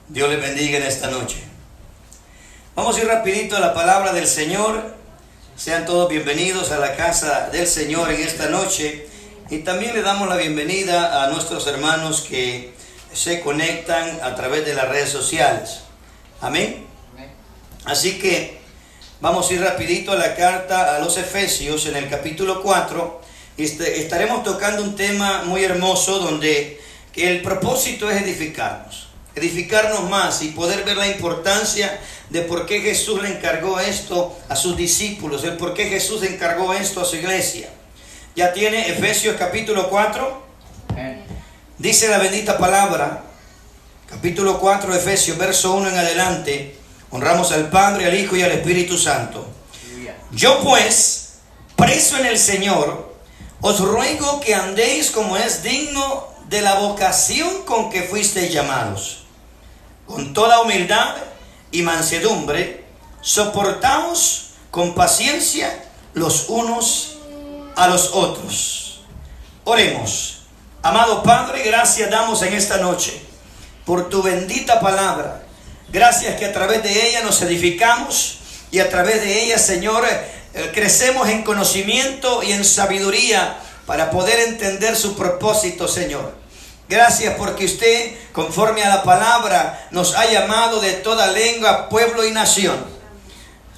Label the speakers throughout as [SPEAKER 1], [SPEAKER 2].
[SPEAKER 1] Dios les bendiga en esta noche. Vamos a ir rapidito a la palabra del Señor. Sean todos bienvenidos a la casa del Señor en esta noche. Y también le damos la bienvenida a nuestros hermanos que se conectan a través de las redes sociales. Amén. Así que vamos a ir rapidito a la carta a los Efesios en el capítulo 4. Estaremos tocando un tema muy hermoso donde que el propósito es edificarnos más y poder ver la importancia de por qué Jesús le encargó esto a sus discípulos, el por qué Jesús le encargó esto a su iglesia. Ya tiene Efesios capítulo 4. Dice la bendita palabra, capítulo 4 de Efesios, verso 1 en adelante. Honramos al Padre, al Hijo y al Espíritu Santo. Yo pues, preso en el Señor, os ruego que andéis como es digno de la vocación con que fuisteis llamados, con toda humildad y mansedumbre, soportaos con paciencia los unos a los otros. Oremos. Amado Padre, gracias damos en esta noche por tu bendita palabra. Gracias que a través de ella nos edificamos y a través de ella, Señor, crecemos en conocimiento y en sabiduría para poder entender su propósito, Señor. Gracias porque usted, conforme a la palabra, nos ha llamado de toda lengua, pueblo y nación.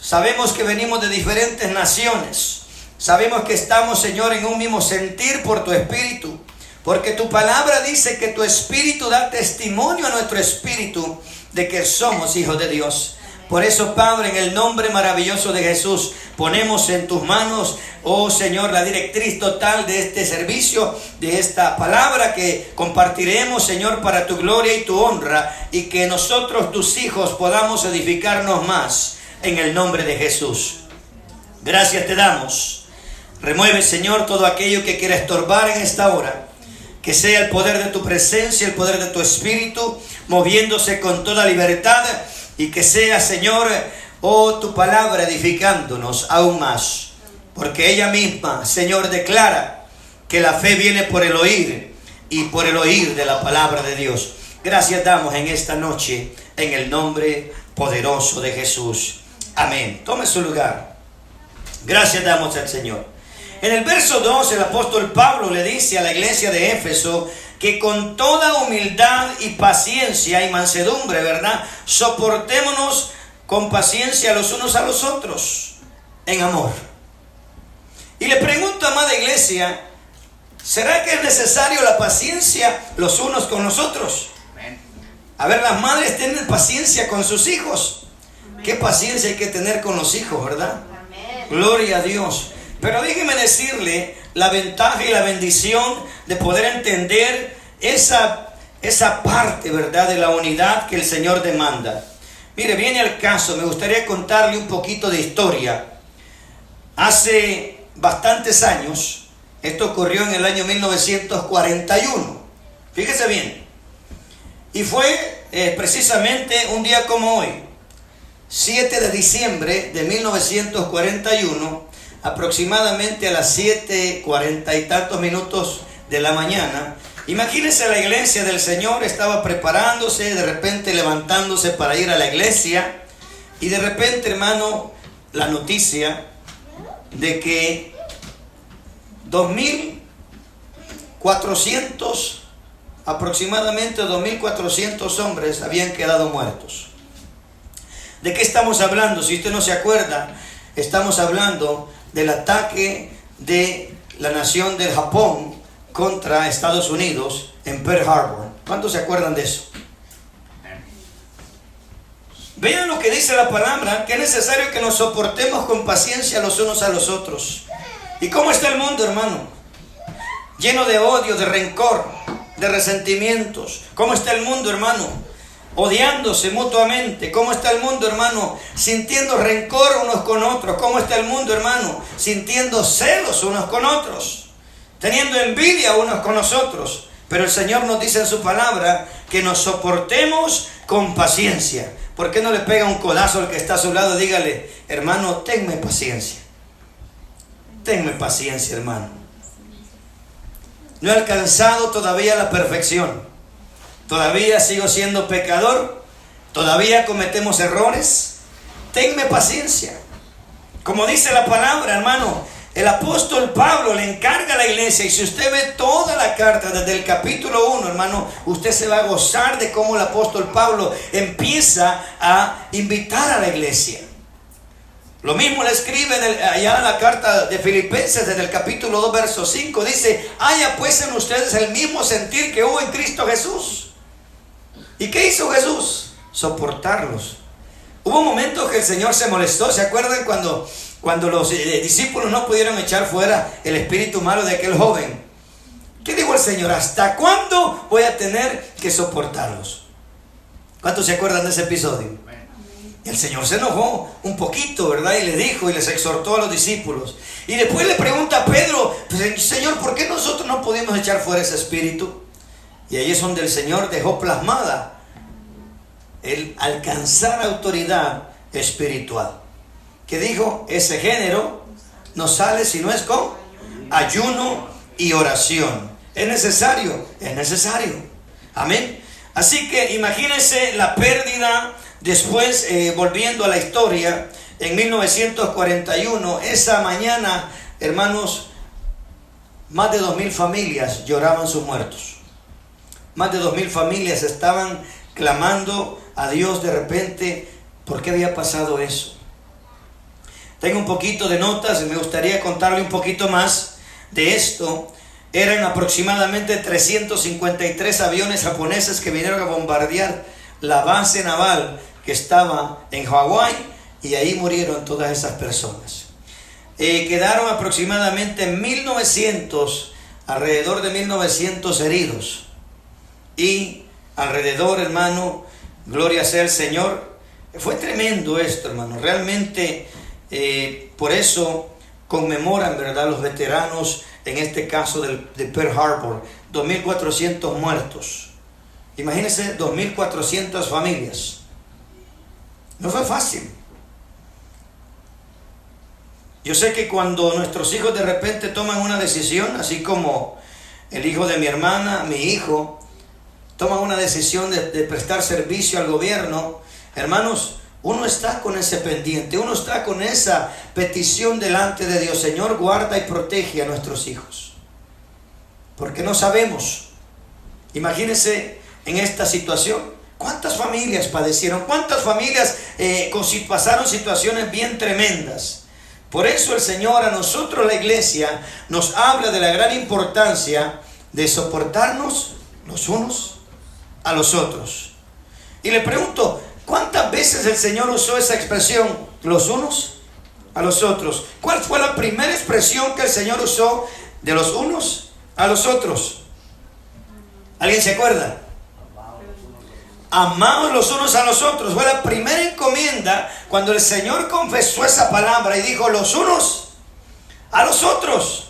[SPEAKER 1] Sabemos que venimos de diferentes naciones. Sabemos que estamos, Señor, en un mismo sentir por tu Espíritu. Porque tu palabra dice que tu Espíritu da testimonio a nuestro espíritu de que somos hijos de Dios. Por eso, Padre, en el nombre maravilloso de Jesús, ponemos en tus manos, oh Señor, la directriz total de este servicio, de esta palabra que compartiremos, Señor, para tu gloria y tu honra, y que nosotros, tus hijos, podamos edificarnos más en el nombre de Jesús. Gracias te damos. Remueve, Señor, todo aquello que quiera estorbar en esta hora. Que sea el poder de tu presencia, el poder de tu Espíritu, moviéndose con toda libertad. Y que sea, Señor, oh tu palabra edificándonos aún más. Porque ella misma, Señor, declara que la fe viene por el oír y por el oír de la palabra de Dios. Gracias damos en esta noche en el nombre poderoso de Jesús. Amén. Tome su lugar. Gracias damos al Señor. En el verso 2 el apóstol Pablo le dice a la iglesia de Éfeso que con toda humildad y paciencia y mansedumbre, ¿verdad? Soportémonos con paciencia los unos a los otros en amor. Y le pregunto, amada iglesia, ¿será que es necesario la paciencia los unos con los otros? A ver, las madres tienen paciencia con sus hijos. ¿Qué paciencia hay que tener con los hijos, verdad? Gloria a Dios. Pero déjeme decirle la ventaja y la bendición de poder entender esa parte, ¿verdad?, de la unidad que el Señor demanda. Mire, viene al caso, me gustaría contarle un poquito de historia. Hace bastantes años, esto ocurrió en el año 1941. Fíjese bien. Y fue precisamente un día como hoy, 7 de diciembre de 1941, aproximadamente a las 7:40 y tantos minutos de la mañana. Imagínense, la iglesia del Señor estaba preparándose, de repente levantándose para ir a la iglesia, y de repente, hermano, la noticia de que 2.400, aproximadamente 2.400 hombres habían quedado muertos. ¿De qué estamos hablando? Si usted no se acuerda, estamos hablando del ataque de la nación del Japón contra Estados Unidos en Pearl Harbor. ¿Cuántos se acuerdan de eso? Vean lo que dice la palabra, que es necesario que nos soportemos con paciencia los unos a los otros. ¿Y cómo está el mundo, hermano? Lleno de odio, de rencor, de resentimientos. ¿Cómo está el mundo, hermano? Odiándose mutuamente. ¿Cómo está el mundo, hermano? Sintiendo rencor unos con otros. ¿Cómo está el mundo, hermano? Sintiendo celos unos con otros, teniendo envidia unos con nosotros. Pero el Señor nos dice en su palabra que nos soportemos con paciencia. ¿Por qué no le pega un codazo al que está a su lado? Dígale, hermano, tenme paciencia. Tenme paciencia, hermano. No he alcanzado todavía la perfección. Todavía sigo siendo pecador, ¿Todavía cometemos errores? Tenme paciencia. Como dice la palabra, hermano, el apóstol Pablo le encarga a la iglesia, y si usted ve toda la carta desde el capítulo 1, hermano, usted se va a gozar de cómo el apóstol Pablo empieza a invitar a la iglesia. Lo mismo le escribe allá en la carta de Filipenses, desde el capítulo 2, verso 5, dice: haya pues en ustedes el mismo sentir que hubo en Cristo Jesús. ¿Y qué hizo Jesús? Soportarlos. Hubo momentos que el Señor se molestó. ¿Se acuerdan cuando los discípulos no pudieron echar fuera el espíritu malo de aquel joven? ¿Qué dijo el Señor? ¿Hasta cuándo voy a tener que soportarlos? ¿Cuántos se acuerdan de ese episodio? Y el Señor se enojó un poquito, ¿verdad? Y le dijo y les exhortó a los discípulos. Y después le pregunta a Pedro: Señor, ¿por qué nosotros no pudimos echar fuera ese espíritu? Y ahí es donde el Señor dejó plasmada el alcanzar autoridad espiritual. Que dijo: ese género no sale si no es con ayuno y oración. ¿Es necesario? Es necesario. Amén. Así que imagínense la pérdida. Después, volviendo a la historia, en 1941, esa mañana, hermanos, más de 2000 familias lloraban sus muertos. Más de 2000 familias estaban clamando a Dios de repente. ¿Por qué había pasado eso? Tengo un poquito de notas y me gustaría contarle un poquito más de esto. Eran aproximadamente 353 aviones japoneses que vinieron a bombardear la base naval que estaba en Hawái, y ahí murieron todas esas personas. Quedaron aproximadamente 1900, alrededor de 1900 heridos, y alrededor, hermano, gloria sea el Señor. Fue tremendo esto, hermano. Realmente por eso conmemoran, ¿verdad?, los veteranos, en este caso de Pearl Harbor, 2400 muertos. Imagínense, 2400 familias. No fue fácil. Yo sé que cuando nuestros hijos de repente toman una decisión, así como el hijo de mi hermana, mi hijo, toma una decisión de prestar servicio al gobierno, hermanos, uno está con ese pendiente, uno está con esa petición delante de Dios: Señor, guarda y protege a nuestros hijos, porque no sabemos. Imagínense en esta situación. ¿Cuántas familias padecieron? ¿Cuántas familias pasaron situaciones bien tremendas? Por eso el Señor a nosotros, la iglesia, nos habla de la gran importancia de soportarnos los unos a los otros. Y le pregunto, ¿cuántas veces el Señor usó esa expresión, los unos a los otros? ¿Cuál fue la primera expresión que el Señor usó de los unos a los otros? ¿Alguien se acuerda? Amaos los unos a los otros. Fue la primera encomienda cuando el Señor confesó esa palabra y dijo: los unos a los otros.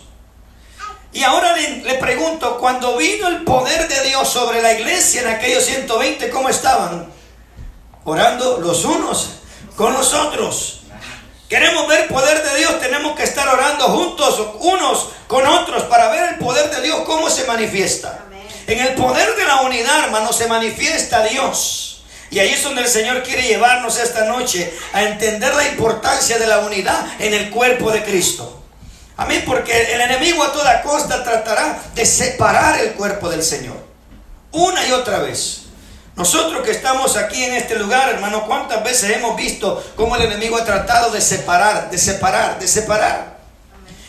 [SPEAKER 1] Y ahora le pregunto, cuando vino el poder de Dios sobre la iglesia en aquellos 120, ¿cómo estaban? Orando los unos con los otros. Queremos ver el poder de Dios, tenemos que estar orando juntos, unos con otros, para ver el poder de Dios cómo se manifiesta. En el poder de la unidad, hermano, se manifiesta Dios. Y ahí es donde el Señor quiere llevarnos esta noche a entender la importancia de la unidad en el cuerpo de Cristo. Amén, porque el enemigo a toda costa tratará de separar el cuerpo del Señor. Una y otra vez. Nosotros que estamos aquí en este lugar, hermano, ¿cuántas veces hemos visto cómo el enemigo ha tratado de separar, de separar, de separar?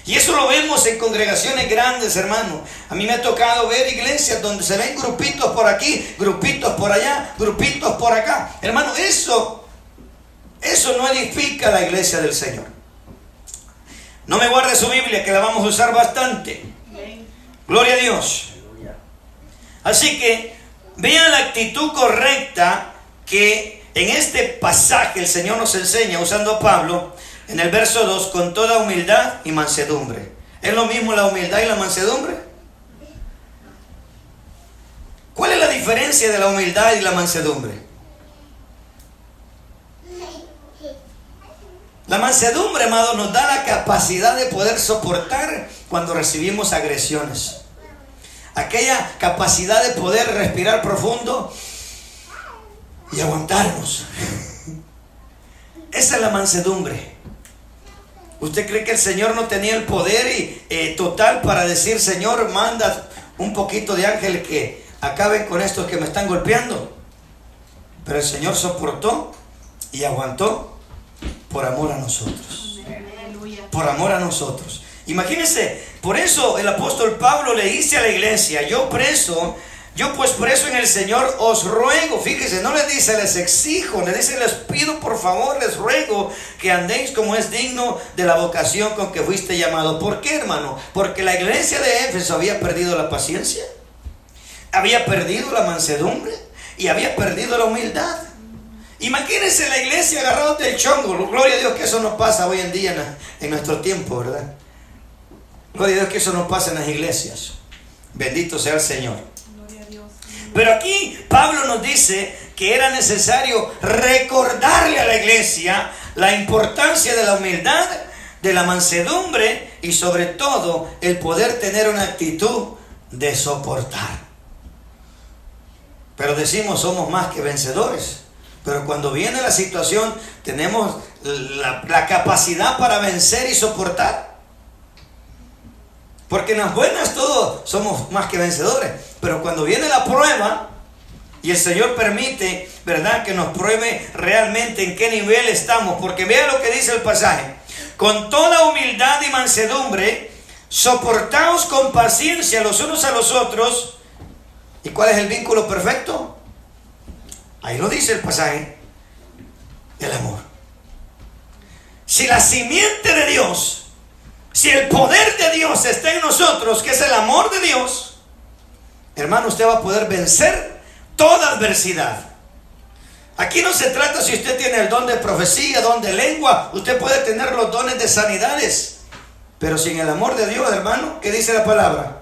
[SPEAKER 1] Y eso lo vemos en congregaciones grandes, hermano. A mí me ha tocado ver iglesias donde se ven grupitos por aquí, grupitos por allá, grupitos por acá. Hermano, eso no edifica la iglesia del Señor. No me guarde su Biblia, que la vamos a usar bastante. Gloria a Dios. Así que vean la actitud correcta que en este pasaje el Señor nos enseña, usando a Pablo. En el verso 2, con toda humildad y mansedumbre. ¿Es lo mismo la humildad y la mansedumbre? ¿Cuál es la diferencia de la humildad y la mansedumbre? La mansedumbre, amado, nos da la capacidad de poder soportar cuando recibimos agresiones. Aquella capacidad de poder respirar profundo y aguantarnos. Esa es la mansedumbre. ¿Usted cree que el Señor no tenía el poder total para decir: Señor, manda un poquito de ángeles que acaben con estos que me están golpeando? Pero el Señor soportó y aguantó por amor a nosotros. Por amor a nosotros. Imagínense, por eso el apóstol Pablo le dice a la iglesia: yo pues preso en el Señor os ruego. Fíjese, no les dice les exijo, les dice les pido, por favor, les ruego que andéis como es digno de la vocación con que fuiste llamado. ¿Por qué, hermano? Porque la iglesia de Éfeso había perdido la paciencia, había perdido la mansedumbre y había perdido la humildad. Imagínense la iglesia agarrados del chongo. Gloria a Dios que eso no pasa hoy en día en nuestro tiempo, ¿verdad? Gloria a Dios que eso no pasa en las iglesias. Bendito sea el Señor. Pero aquí Pablo nos dice que era necesario recordarle a la iglesia la importancia de la humildad, de la mansedumbre y sobre todo el poder tener una actitud de soportar. Pero decimos somos más que vencedores. Pero cuando viene la situación tenemos la capacidad para vencer y soportar. Porque en las buenas todos somos más que vencedores. Pero cuando viene la prueba y el Señor permite, ¿verdad?, que nos pruebe realmente en qué nivel estamos. Porque vea lo que dice el pasaje: con toda humildad y mansedumbre, soportaos con paciencia los unos a los otros. ¿Y cuál es el vínculo perfecto? Ahí lo dice el pasaje: el amor. Si la simiente de Dios, si el poder de Dios está en nosotros, que es el amor de Dios, hermano, usted va a poder vencer toda adversidad. Aquí no se trata si usted tiene el don de profecía, don de lengua. Usted puede tener los dones de sanidades, pero sin el amor de Dios, hermano, ¿qué dice la palabra?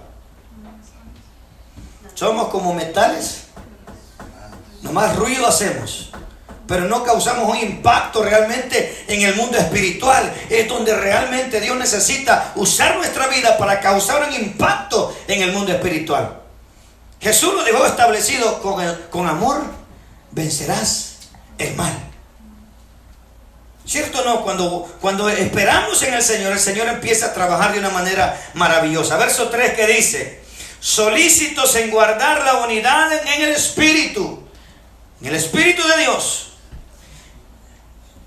[SPEAKER 1] Somos como metales. Nomás ruido hacemos, pero no causamos un impacto realmente en el mundo espiritual. Es donde realmente Dios necesita usar nuestra vida para causar un impacto en el mundo espiritual. Jesús lo dejó establecido: con amor vencerás el mal. ¿Cierto o no? Cuando esperamos en el Señor empieza a trabajar de una manera maravillosa. Verso 3 que dice: solícitos en guardar la unidad en el Espíritu, en el Espíritu de Dios,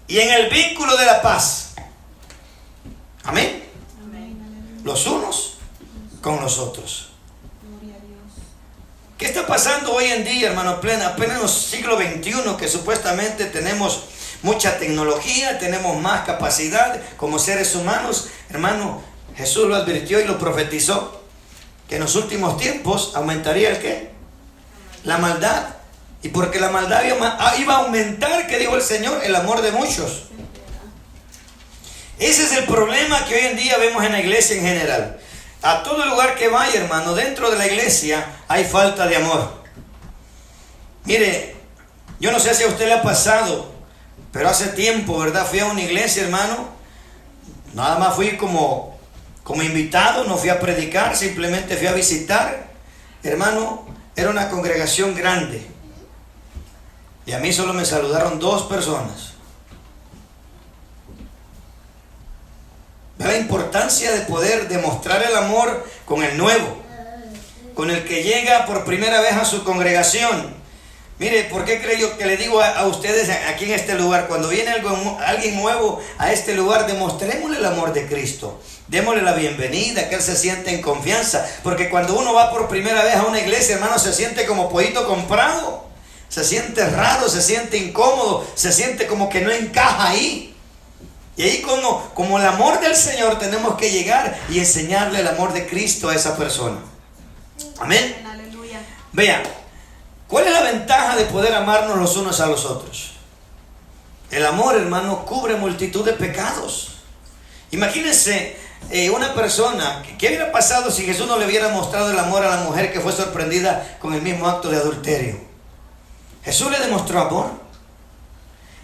[SPEAKER 1] y en el vínculo de la paz. Amén. Amén. Los unos con los otros. ¿Qué está pasando hoy en día, hermano? Apenas en el siglo XXI, que supuestamente tenemos mucha tecnología, tenemos más capacidad como seres humanos. Hermano, Jesús lo advirtió y lo profetizó, que en los últimos tiempos aumentaría ¿el qué? La maldad. Y porque la maldad iba a aumentar, que dijo el Señor, el amor de muchos. Ese es el problema que hoy en día vemos en la iglesia en general. A todo lugar que vaya, hermano, dentro de la iglesia hay falta de amor. Mire, yo no sé si a usted le ha pasado, pero hace tiempo, ¿verdad? Fui a una iglesia, hermano. Nada más fui como invitado, no fui a predicar, simplemente fui a visitar. Hermano, era una congregación grande. Y a mí solo me saludaron 2 personas. ¿Ve la importancia de poder demostrar el amor con el nuevo? Con el que llega por primera vez a su congregación. Mire, ¿por qué creo yo que le digo a ustedes aquí en este lugar? Cuando viene alguien nuevo a este lugar, demostrémosle el amor de Cristo. Démosle la bienvenida, que Él se siente en confianza. Porque cuando uno va por primera vez a una iglesia, hermano, se siente como pollito comprado. Se siente raro, se siente incómodo, se siente como que no encaja ahí. Y ahí como el amor del Señor tenemos que llegar y enseñarle el amor de Cristo a esa persona. Amén. Aleluya. Vean, ¿cuál es la ventaja de poder amarnos los unos a los otros? El amor, hermano, cubre multitud de pecados. Imagínense una persona, ¿qué hubiera pasado si Jesús no le hubiera mostrado el amor a la mujer que fue sorprendida con el mismo acto de adulterio? Jesús le demostró amor.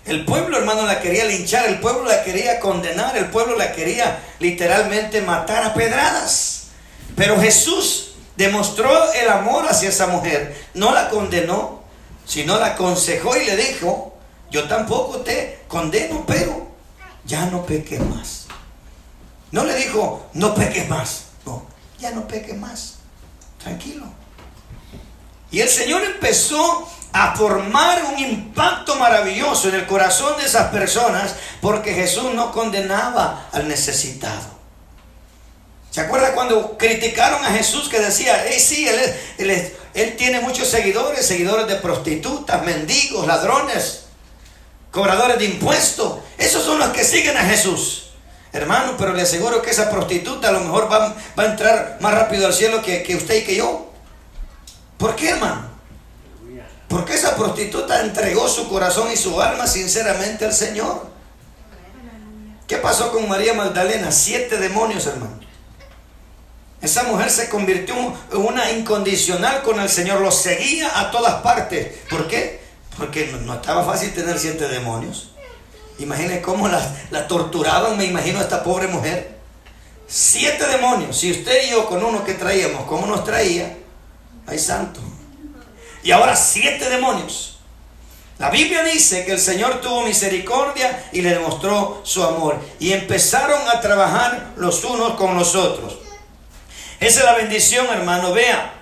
[SPEAKER 1] El pueblo, hermano, la quería linchar, el pueblo la quería condenar, el pueblo la quería literalmente matar a pedradas. Pero Jesús demostró el amor hacia esa mujer, no la condenó, sino la aconsejó y le dijo: yo tampoco te condeno, pero ya no peques más. No le dijo: no peques más. No, ya no peques más. Tranquilo. Y el Señor empezó a formar un impacto maravilloso en el corazón de esas personas, porque Jesús no condenaba al necesitado. ¿Se acuerda cuando criticaron a Jesús, que decía: sí, él tiene muchos seguidores de prostitutas, mendigos, ladrones, cobradores de impuestos? Esos son los que siguen a Jesús. Hermano, pero le aseguro que esa prostituta a lo mejor va a entrar más rápido al cielo que usted y que yo. ¿Por qué, hermano? Porque esa prostituta entregó su corazón y su alma sinceramente al Señor. ¿Qué pasó con María Magdalena? 7 demonios, hermano. Esa mujer se convirtió en una incondicional con el Señor. Lo seguía a todas partes. ¿Por qué? Porque no estaba fácil tener 7 demonios. Imagínense cómo la torturaban, me imagino, a esta pobre mujer. 7 demonios. Si usted y yo con uno que traíamos, ¿cómo nos traía? ¡Ay, santo! Y ahora 7 demonios. La Biblia dice que el Señor tuvo misericordia y le demostró su amor. Y empezaron a trabajar los unos con los otros. Esa es la bendición, hermano. Vea,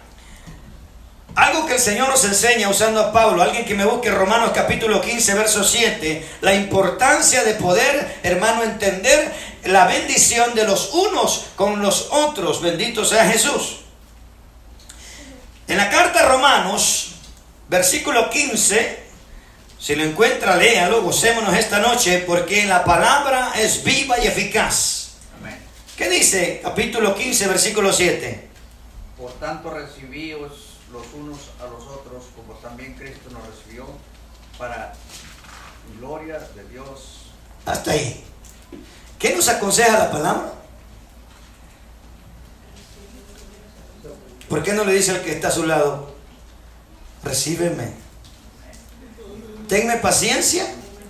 [SPEAKER 1] algo que el Señor nos enseña usando a Pablo. Alguien que me busque Romanos capítulo 15, verso 7. La importancia de poder, hermano, entender la bendición de los unos con los otros. Bendito sea Jesús. En la carta a Romanos, versículo 15, si lo encuentra, léalo, gocémonos esta noche, porque la palabra es viva y eficaz. Amén. ¿Qué dice? Capítulo 15, versículo 7.
[SPEAKER 2] Por tanto, recibíos los unos a los otros, como también Cristo nos recibió, para gloria de Dios.
[SPEAKER 1] Hasta ahí. ¿Qué nos aconseja la palabra? ¿Por qué no le dice al que está a su lado: recíbeme, tenme paciencia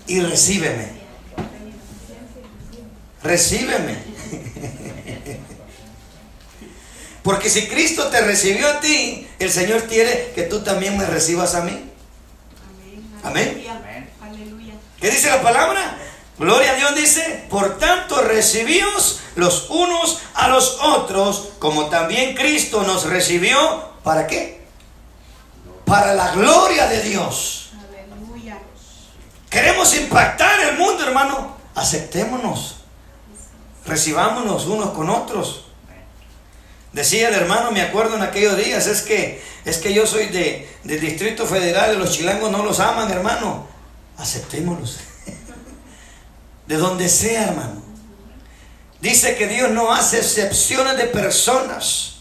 [SPEAKER 1] y recíbeme? Recíbeme. Porque si Cristo te recibió a ti, el Señor quiere que tú también me recibas a mí. Amén. Amén. ¿Qué dice la palabra? Gloria a Dios, dice: por tanto recibíos los unos a los otros, como también Cristo nos recibió. ¿Para qué? Para la gloria de Dios. Aleluya. Queremos impactar el mundo, hermano. Aceptémonos. Recibámonos unos con otros. Decía el hermano, me acuerdo en aquellos días: es que yo soy del Distrito Federal y los chilangos no los aman, hermano. Aceptémonos. De donde sea, hermano. Dice que Dios no hace excepciones de personas.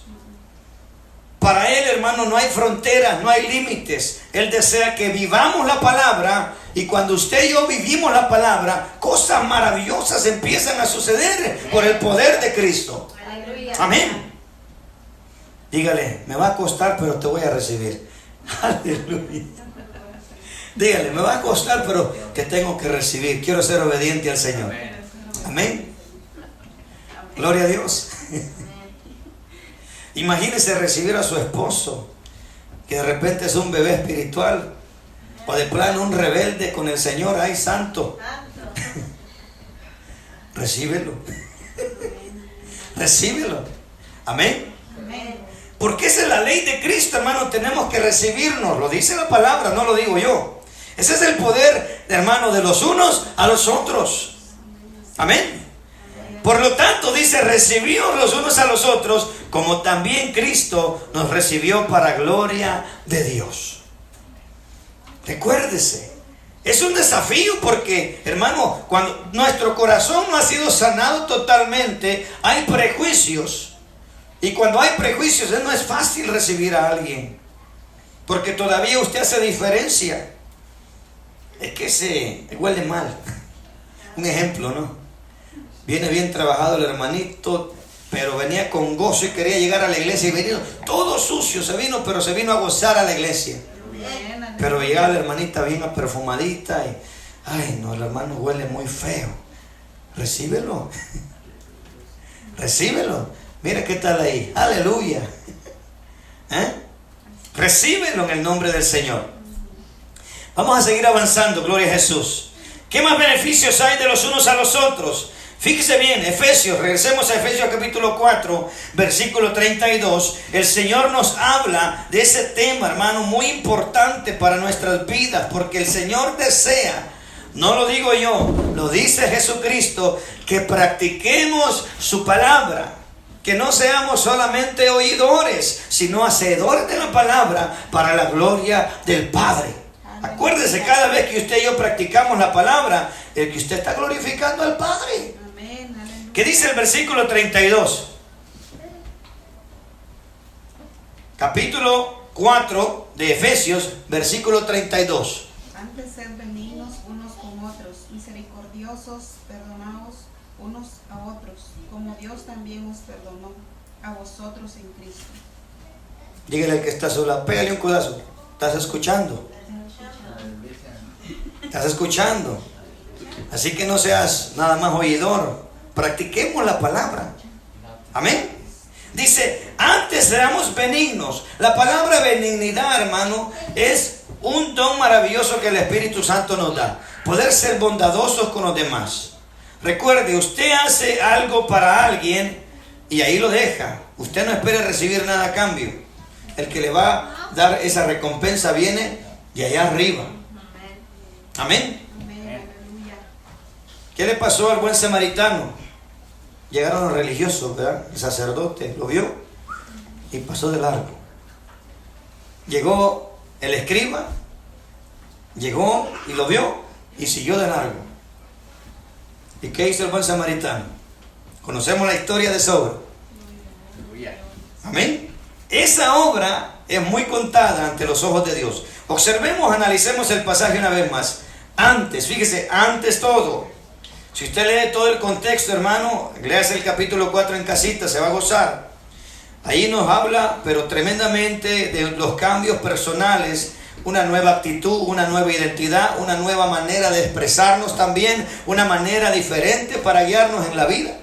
[SPEAKER 1] Para Él, hermano, no hay fronteras, no hay límites. Él desea que vivamos la palabra, y cuando usted y yo vivimos la palabra, cosas maravillosas empiezan a suceder por el poder de Cristo. Amén. Dígale: me va a costar, pero te voy a recibir. Aleluya. Dígale: me va a costar, pero te tengo que recibir. Quiero ser obediente al Señor. Amén. Gloria a Dios. Imagínese recibir a su esposo, que de repente es un bebé espiritual, o de plano un rebelde con el Señor. ¡Ay, santo! Recíbelo. Recíbelo. Amén. Porque esa es la ley de Cristo, hermano. Tenemos que recibirnos. Lo dice la palabra, no lo digo yo. Ese es el poder, hermano, de los unos a los otros. Amén. Por lo tanto, dice: recibíos los unos a los otros, como también Cristo nos recibió, para gloria de Dios. Recuérdese, es un desafío, porque, hermano, cuando nuestro corazón no ha sido sanado totalmente, hay prejuicios. Y cuando hay prejuicios, no es fácil recibir a alguien, porque todavía usted hace diferencia. Es que se huele mal. Un ejemplo, ¿no? Viene bien trabajado el hermanito, pero venía con gozo y quería llegar a la iglesia, y venía todo sucio, pero se vino a gozar a la iglesia. Pero llegaba la hermanita bien perfumadita y: ay, no, el hermano huele muy feo. Recíbelo. Recíbelo. Mira qué tal ahí. Aleluya. Recíbelo en el nombre del Señor. Vamos a seguir avanzando, gloria a Jesús. ¿Qué más beneficios hay de los unos a los otros? Fíjese bien, Efesios, regresemos a Efesios capítulo 4, versículo 32. El Señor nos habla de ese tema, hermano, muy importante para nuestras vidas, porque el Señor desea, no lo digo yo, lo dice Jesucristo, que practiquemos su palabra. Que no seamos solamente oidores, sino hacedores de la palabra para la gloria del Padre. Acuérdese, cada vez que usted y yo practicamos la palabra, el que usted está glorificando al Padre. ¿Qué dice el versículo 32? Capítulo 4 de Efesios, versículo 32.
[SPEAKER 3] Antes sed benignos unos con otros, misericordiosos, perdonaos unos a otros, como Dios también os perdonó a vosotros en Cristo.
[SPEAKER 1] Dígale al que está sola, pégale un codazo. ¿Estás escuchando? ¿Estás escuchando? Así que no seas nada más oidor. Practiquemos la palabra. Amén. Dice, antes éramos benignos. La palabra benignidad, hermano, es un don maravilloso que el Espíritu Santo nos da. Poder ser bondadosos con los demás. Recuerde, usted hace algo para alguien y ahí lo deja. Usted no espere recibir nada a cambio. El que le va a dar esa recompensa viene de allá arriba. Amén. ¿Qué le pasó al buen samaritano? Llegaron los religiosos, ¿verdad? El sacerdote lo vio y pasó de largo. Llegó el escriba, llegó y lo vio y siguió de largo. ¿Y qué hizo el buen samaritano? Conocemos la historia de esa obra. Amén. Esa obra es muy contada ante los ojos de Dios. Observemos, analicemos el pasaje una vez más. Antes, fíjese, antes todo. Si usted lee todo el contexto, hermano, léase el capítulo 4 en casita, se va a gozar. Ahí nos habla, pero tremendamente, de los cambios personales, una nueva actitud, una nueva identidad, una nueva manera de expresarnos también, una manera diferente para guiarnos en la vida.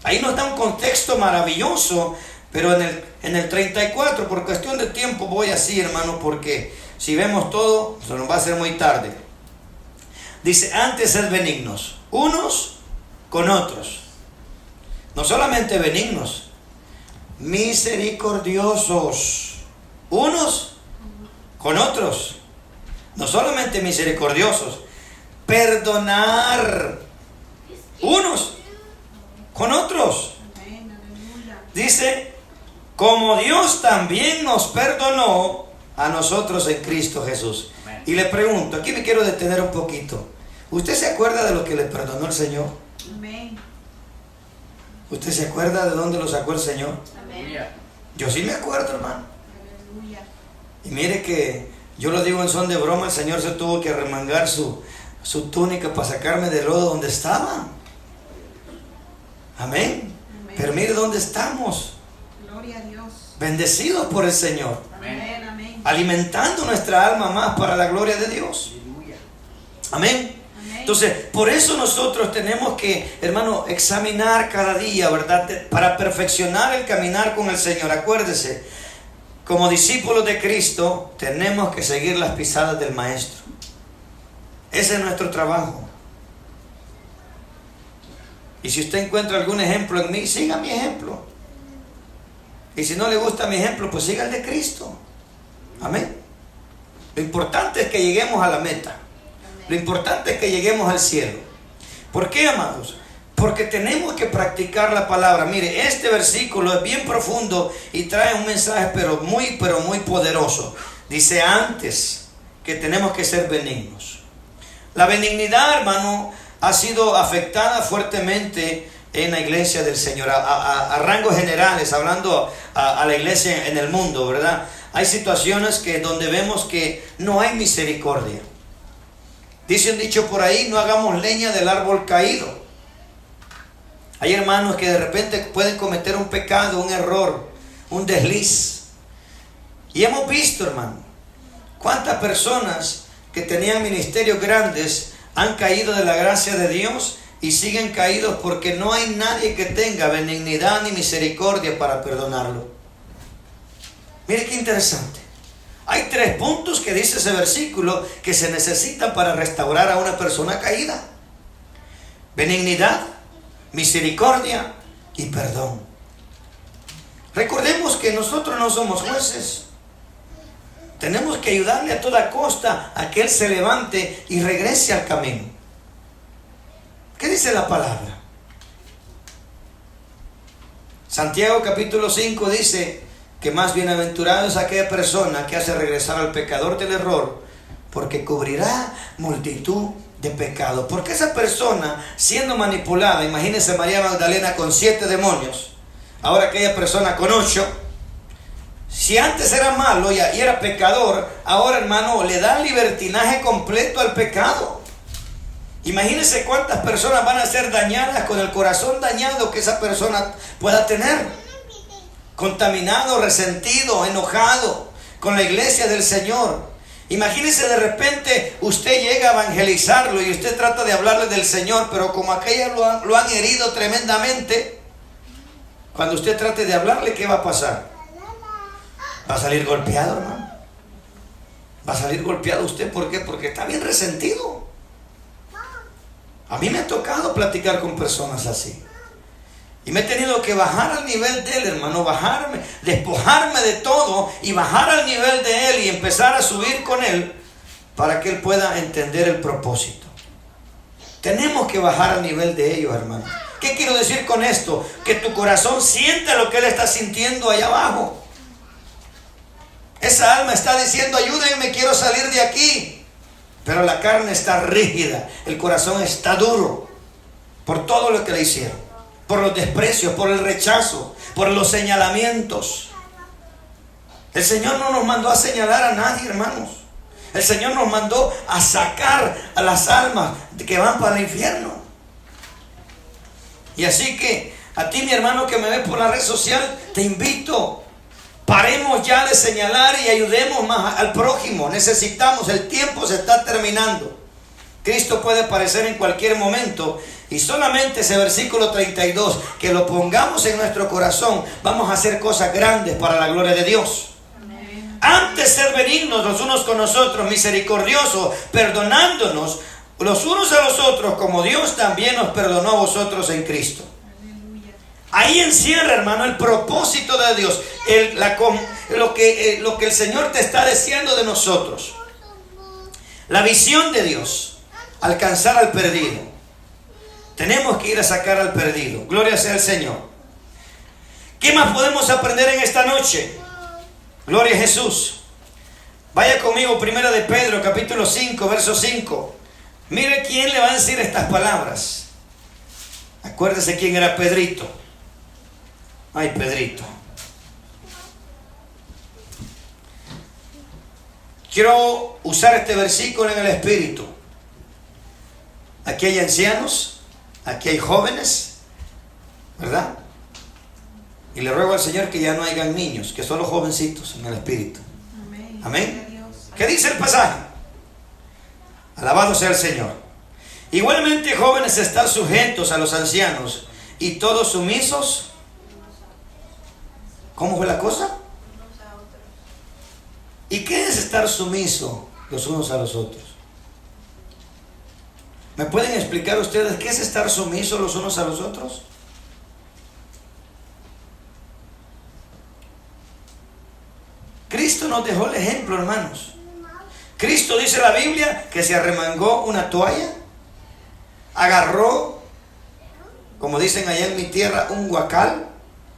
[SPEAKER 1] Ahí nos da un contexto maravilloso, pero en el 34, por cuestión de tiempo voy así, hermano, porque si vemos todo, se nos va a hacer muy tarde. Dice, antes sed benignos, unos con otros. No solamente benignos, misericordiosos, unos con otros. No solamente misericordiosos, perdonar unos con otros. Dice, como Dios también nos perdonó a nosotros en Cristo Jesús. Y le pregunto, aquí me quiero detener un poquito. ¿Usted se acuerda de lo que le perdonó el Señor?
[SPEAKER 3] Amén.
[SPEAKER 1] ¿Usted se acuerda de dónde lo sacó el Señor?
[SPEAKER 3] Amén.
[SPEAKER 1] Yo sí me acuerdo, hermano.
[SPEAKER 3] Aleluya.
[SPEAKER 1] Y mire que yo lo digo en son de broma, el Señor se tuvo que remangar su túnica para sacarme del lodo donde estaba. Amén.
[SPEAKER 3] Amén.
[SPEAKER 1] Pero mire dónde estamos.
[SPEAKER 3] Gloria a Dios.
[SPEAKER 1] Bendecidos por el Señor.
[SPEAKER 3] Amén. Amén.
[SPEAKER 1] Alimentando nuestra alma más para la gloria de Dios. Amén. Entonces, por eso nosotros tenemos que, hermano, examinar cada día, ¿verdad? Para perfeccionar el caminar con el Señor. Acuérdese, como discípulos de Cristo, tenemos que seguir las pisadas del Maestro. Ese es nuestro trabajo. Y si usted encuentra algún ejemplo en mí, siga mi ejemplo. Y si no le gusta mi ejemplo, pues siga el de Cristo. Amén. Lo importante es que lleguemos a la meta. Lo importante es que lleguemos al cielo. ¿Por qué, amados? Porque tenemos que practicar la palabra. Mire, este versículo es bien profundo y trae un mensaje pero muy poderoso. Dice antes que tenemos que ser benignos. La benignidad, hermano, ha sido afectada fuertemente en la iglesia del Señor, a rangos generales, hablando a la iglesia en el mundo, ¿verdad? Hay situaciones donde vemos que no hay misericordia. Dice un dicho por ahí, no hagamos leña del árbol caído. Hay hermanos que de repente pueden cometer un pecado, un error, un desliz. Y hemos visto, hermano, cuántas personas que tenían ministerios grandes han caído de la gracia de Dios y siguen caídos porque no hay nadie que tenga benignidad ni misericordia para perdonarlo. Mire qué interesante. Hay 3 puntos que dice ese versículo que se necesitan para restaurar a una persona caída: benignidad, misericordia y perdón. Recordemos que nosotros no somos jueces. Tenemos que ayudarle a toda costa a que él se levante y regrese al camino. ¿Qué dice la palabra? Santiago capítulo 5 dice que más bienaventurado es aquella persona que hace regresar al pecador del error, porque cubrirá multitud de pecados. Porque esa persona, siendo manipulada, imagínense María Magdalena con 7 demonios, ahora aquella persona con 8, si antes era malo y era pecador, ahora, hermano, le da libertinaje completo al pecado. Imagínense cuántas personas van a ser dañadas con el corazón dañado que esa persona pueda tener, contaminado, resentido, enojado con la iglesia del Señor. Imagínense, de repente usted llega a evangelizarlo y usted trata de hablarle del Señor, pero como aquellas lo han herido tremendamente, cuando usted trate de hablarle, ¿qué va a pasar? Va a salir golpeado, hermano. Va a salir golpeado usted. ¿Por qué? Porque está bien resentido. A mí me ha tocado platicar con personas así. Y me he tenido que bajar al nivel de él, hermano. Bajarme, despojarme de todo y bajar al nivel de él y empezar a subir con él para que él pueda entender el propósito. Tenemos que bajar al nivel de ellos, hermano. ¿Qué quiero decir con esto? Que tu corazón sienta lo que él está sintiendo allá abajo. Esa alma está diciendo: ayúdenme, quiero salir de aquí. Pero la carne está rígida, el corazón está duro por todo lo que le hicieron, por los desprecios, por el rechazo, por los señalamientos. El Señor no nos mandó a señalar a nadie, hermanos. El Señor nos mandó a sacar a las almas que van para el infierno. Y así que a ti, mi hermano, que me ves por la red social, te invito: paremos ya de señalar y ayudemos más al prójimo. Necesitamos, el tiempo se está terminando. Cristo puede aparecer en cualquier momento. Y solamente ese versículo 32, que lo pongamos en nuestro corazón, vamos a hacer cosas grandes para la gloria de Dios. Amén. Antes ser benignos los unos con los otros, misericordiosos, perdonándonos los unos a los otros, como Dios también nos perdonó a vosotros en Cristo. Ahí encierra, hermano, el propósito de Dios, lo que el Señor te está deseando de nosotros. La visión de Dios: alcanzar al perdido. Tenemos que ir a sacar al perdido. Gloria sea al Señor. ¿Qué más podemos aprender en esta noche? Gloria a Jesús. Vaya conmigo, primera de Pedro, capítulo 5, verso 5. Mire quién le va a decir estas palabras. Acuérdese quién era Pedrito. Ay, Pedrito. Quiero usar este versículo en el Espíritu. Aquí hay ancianos, aquí hay jóvenes, ¿verdad? Y le ruego al Señor que ya no hayan niños, que solo jovencitos en el Espíritu. Amén. Amén. ¿Qué dice el pasaje? Alabado sea el Señor. Igualmente, jóvenes, están sujetos a los ancianos y todos sumisos. ¿Cómo fue la cosa? ¿Y qué es estar sumiso los unos a los otros? ¿Me pueden explicar ustedes qué es estar sumiso los unos a los otros? Cristo nos dejó el ejemplo, hermanos. Cristo, dice la Biblia, que se arremangó una toalla, agarró, como dicen allá en mi tierra, un guacal,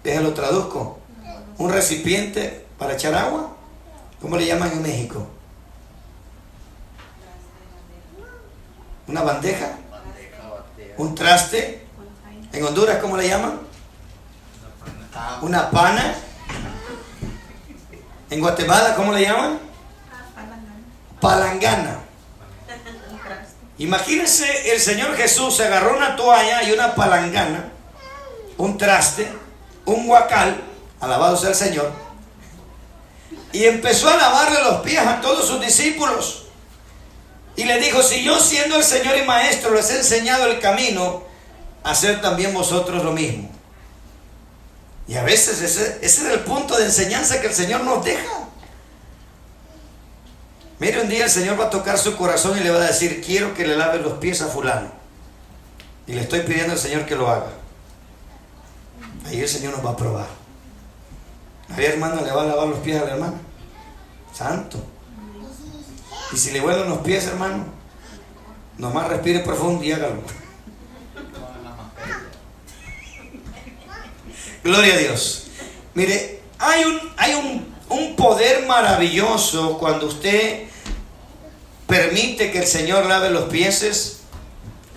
[SPEAKER 1] déjalo traduzco, un recipiente para echar agua. ¿Cómo le llaman en México? ¿Una bandeja? ¿Un traste? ¿En Honduras cómo le llaman? ¿Una pana? ¿En Guatemala cómo le llaman? Palangana. Imagínense, el Señor Jesús se agarró una toalla y una palangana, un traste, un guacal, alabado sea el Señor, y empezó a lavarle los pies a todos sus discípulos. Y le dijo: si yo, siendo el Señor y Maestro, les he enseñado el camino, haced también vosotros lo mismo. Y a veces ese es el punto de enseñanza que el Señor nos deja. Mire, un día el Señor va a tocar su corazón y le va a decir, quiero que le lave los pies a fulano. Y le estoy pidiendo al Señor que lo haga. Ahí el Señor nos va a probar. Ahí, hermano, le va a lavar los pies a la hermana. Santo. Y si le huelen los pies, hermano, nomás respire profundo y hágalo. Gloria a Dios. Mire, hay un poder maravilloso cuando usted permite que el Señor lave los pies,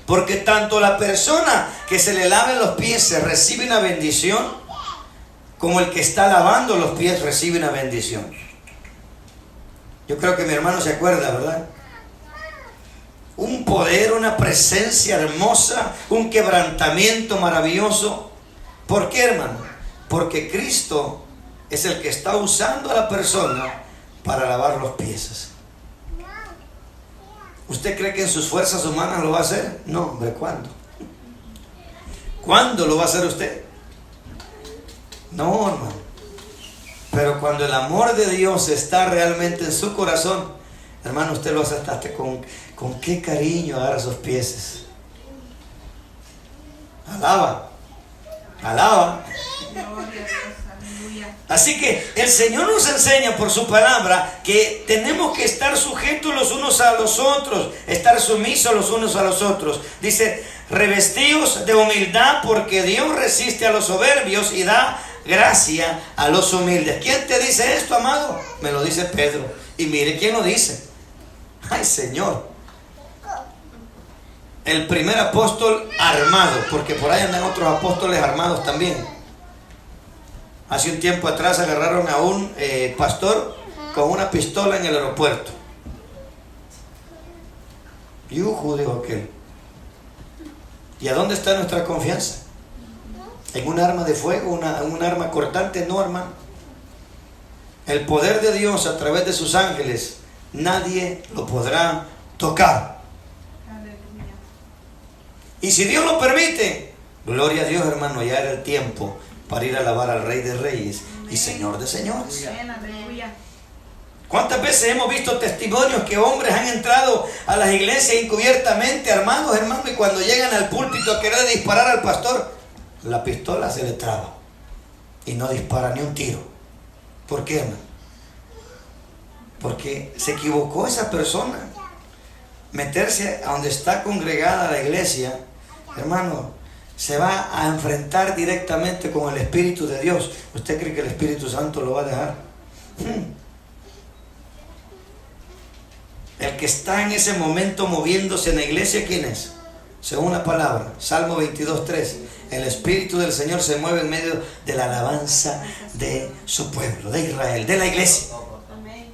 [SPEAKER 1] porque tanto la persona que se le lave los pies recibe una bendición, como el que está lavando los pies recibe una bendición. Yo creo que mi hermano se acuerda, ¿verdad? Un poder, una presencia hermosa, un quebrantamiento maravilloso. ¿Por qué, hermano? Porque Cristo es el que está usando a la persona para lavar los pies. ¿Usted cree que en sus fuerzas humanas lo va a hacer? No, hombre, ¿cuándo? ¿Cuándo lo va a hacer usted? No, hermano. Pero cuando el amor de Dios está realmente en su corazón, hermano, usted lo hace hasta con qué cariño agarra sus pies. Alaba. Alaba. Así que el Señor nos enseña por su palabra que tenemos que estar sujetos los unos a los otros, estar sumisos los unos a los otros. Dice, revestidos de humildad, porque Dios resiste a los soberbios y da gracia a los humildes. ¿Quién te dice esto, amado? Me lo dice Pedro. Y mire quién lo dice. Ay, Señor. El primer apóstol armado, porque por ahí andan otros apóstoles armados también. Hace un tiempo atrás agarraron a un pastor con una pistola en el aeropuerto. Yujú, dijo aquel. ¿Y a dónde está nuestra confianza? ¿En un arma de fuego, un arma cortante? No, hermano. El poder de Dios a través de sus ángeles, nadie lo podrá tocar.
[SPEAKER 3] Aleluya.
[SPEAKER 1] Y si Dios lo permite, gloria a Dios, hermano, ya era el tiempo para ir a alabar al Rey de Reyes y Señor de Señores.
[SPEAKER 3] Amén, aleluya.
[SPEAKER 1] ¿Cuántas veces hemos visto testimonios que hombres han entrado a las iglesias encubiertamente armados, hermano, y cuando llegan al púlpito a querer disparar al pastor, la pistola se le traba y no dispara ni un tiro? ¿Por qué, hermano? Porque se equivocó esa persona. Meterse a donde está congregada la iglesia, hermano, se va a enfrentar directamente con el Espíritu de Dios. ¿Usted cree que el Espíritu Santo lo va a dejar? El que está en ese momento moviéndose en la iglesia, ¿quién es? Según la palabra, Salmo 22:3, el Espíritu del Señor se mueve en medio de la alabanza de su pueblo, de Israel, de la iglesia.
[SPEAKER 3] Amén.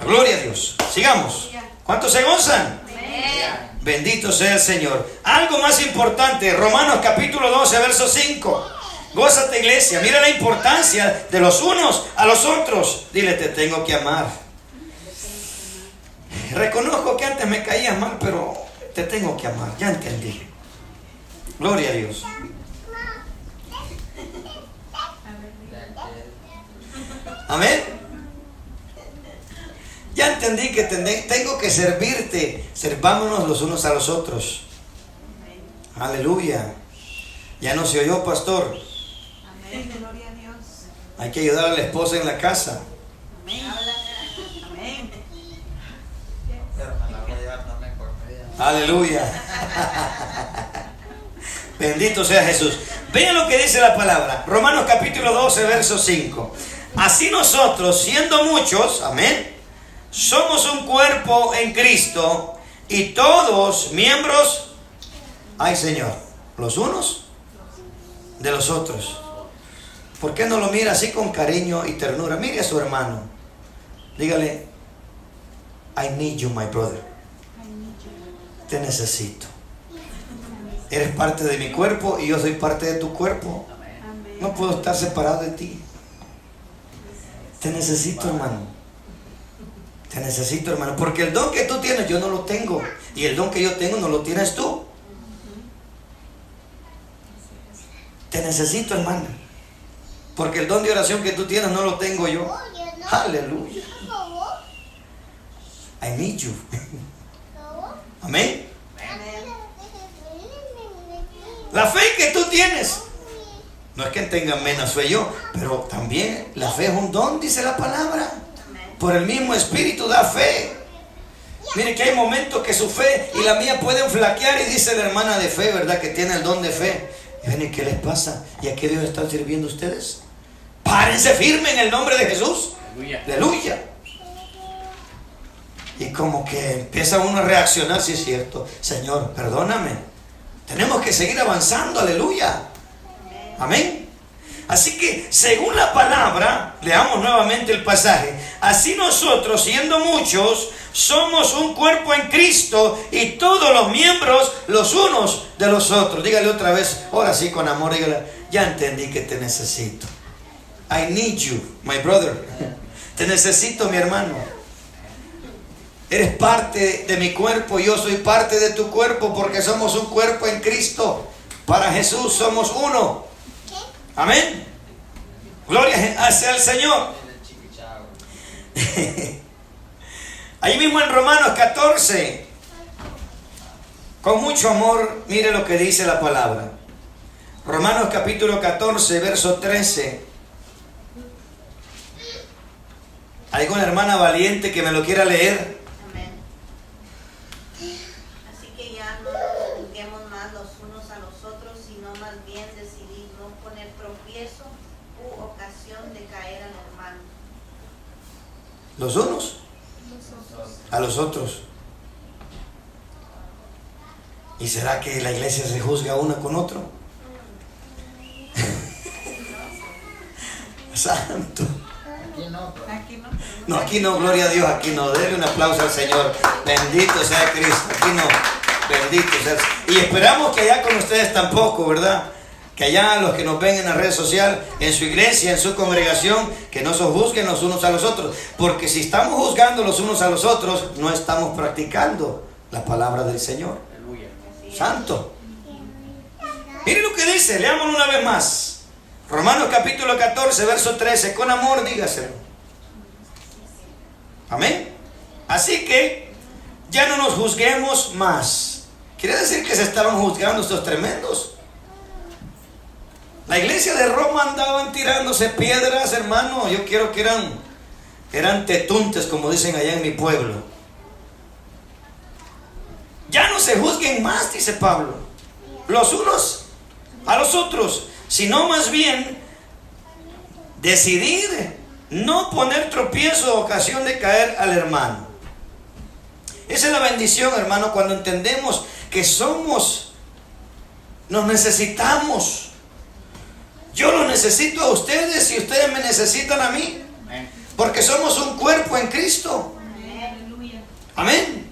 [SPEAKER 1] Gloria a Dios. Sigamos. ¿Cuántos se gozan?
[SPEAKER 3] Amén.
[SPEAKER 1] Bendito sea el Señor. Algo más importante, Romanos capítulo 12, verso 5. Gózate, iglesia. Mira la importancia de los unos a los otros. Dile, te tengo que amar. Reconozco que antes me caías mal, pero te tengo que amar. Ya entendí. Gloria a Dios. Amén. Ya entendí que tengo que servirte. Servámonos los unos a los otros. Aleluya. Ya no se oyó, pastor.
[SPEAKER 3] Amén. Gloria a Dios.
[SPEAKER 1] Hay que ayudar a la esposa en la casa.
[SPEAKER 3] Amén. Amén.
[SPEAKER 2] Pero me la voy a llevar también por media.
[SPEAKER 1] Aleluya. Bendito sea Jesús. Vean lo que dice la palabra. Romanos capítulo 12, verso 5. Así nosotros, siendo muchos, amén, somos un cuerpo en Cristo y todos miembros, ay Señor, los unos de los otros. ¿Por qué no lo mira así con cariño y ternura? Mire a su hermano. Dígale, I need you, my brother. Te necesito. Eres parte de mi cuerpo y yo soy parte de tu cuerpo.
[SPEAKER 3] Amén.
[SPEAKER 1] No puedo estar separado de ti. Te necesito, hermano. Te necesito, hermano. Porque el don que tú tienes, yo no lo tengo. Y el don que yo tengo, no lo tienes tú. Te necesito, hermano. Porque el don de oración que tú tienes, no lo tengo yo. Aleluya. I need you. Amén. La fe que tú tienes, no es que tengan menos fe yo, pero también la fe es un don, dice la palabra. Por el mismo Espíritu da fe. Mire que hay momentos que su fe y la mía pueden flaquear, y dice la hermana de fe, ¿verdad?, que tiene el don de fe. Y ¿qué les pasa? ¿Y a qué Dios están sirviendo ustedes? Párense firme en el nombre de Jesús. Aleluya. Aleluya. Y como que empieza uno a reaccionar, si es cierto. Señor, perdóname. Tenemos que seguir avanzando, aleluya. Amén. Así que, según la palabra, leamos nuevamente el pasaje. Así nosotros, siendo muchos, somos un cuerpo en Cristo, y todos los miembros los unos de los otros. Dígale otra vez, ahora sí con amor, dígale: ya entendí que te necesito. I need you, my brother. Te necesito, mi hermano. Eres parte de mi cuerpo, yo soy parte de tu cuerpo, porque somos un cuerpo en Cristo. Para Jesús somos uno. Amén. Gloria hacia el Señor. Ahí mismo en Romanos 14, con mucho amor, mire lo que dice la palabra. Romanos capítulo 14, verso 13. ¿Hay alguna hermana valiente que me lo quiera leer? Los unos a los otros. ¿Y será que la iglesia se juzga uno con otro? Santo. No, aquí no, gloria a Dios, aquí no. Denle un aplauso al Señor. Bendito sea Cristo. Aquí no. Bendito sea. Y esperamos que allá con ustedes tampoco, ¿verdad? Que allá los que nos ven en la red social, en su iglesia, en su congregación, que no se juzguen los unos a los otros. Porque si estamos juzgando los unos a los otros, no estamos practicando la palabra del Señor. Aleluya. Santo. Miren lo que dice, leámoslo una vez más. Romanos capítulo 14, verso 13. Con amor dígaselo. Amén. Así que ya no nos juzguemos más. Quiere decir que se estaban juzgando estos tremendos. La iglesia de Roma andaban tirándose piedras, hermano. Yo quiero que eran tetuntes, como dicen allá en mi pueblo. Ya no se juzguen más, dice Pablo, los unos a los otros, sino más bien decidir no poner tropiezo o ocasión de caer al hermano. Esa es la bendición, hermano, cuando entendemos que nos necesitamos. Yo los necesito a ustedes y ustedes me necesitan a mí. Porque somos un cuerpo en Cristo. Amén.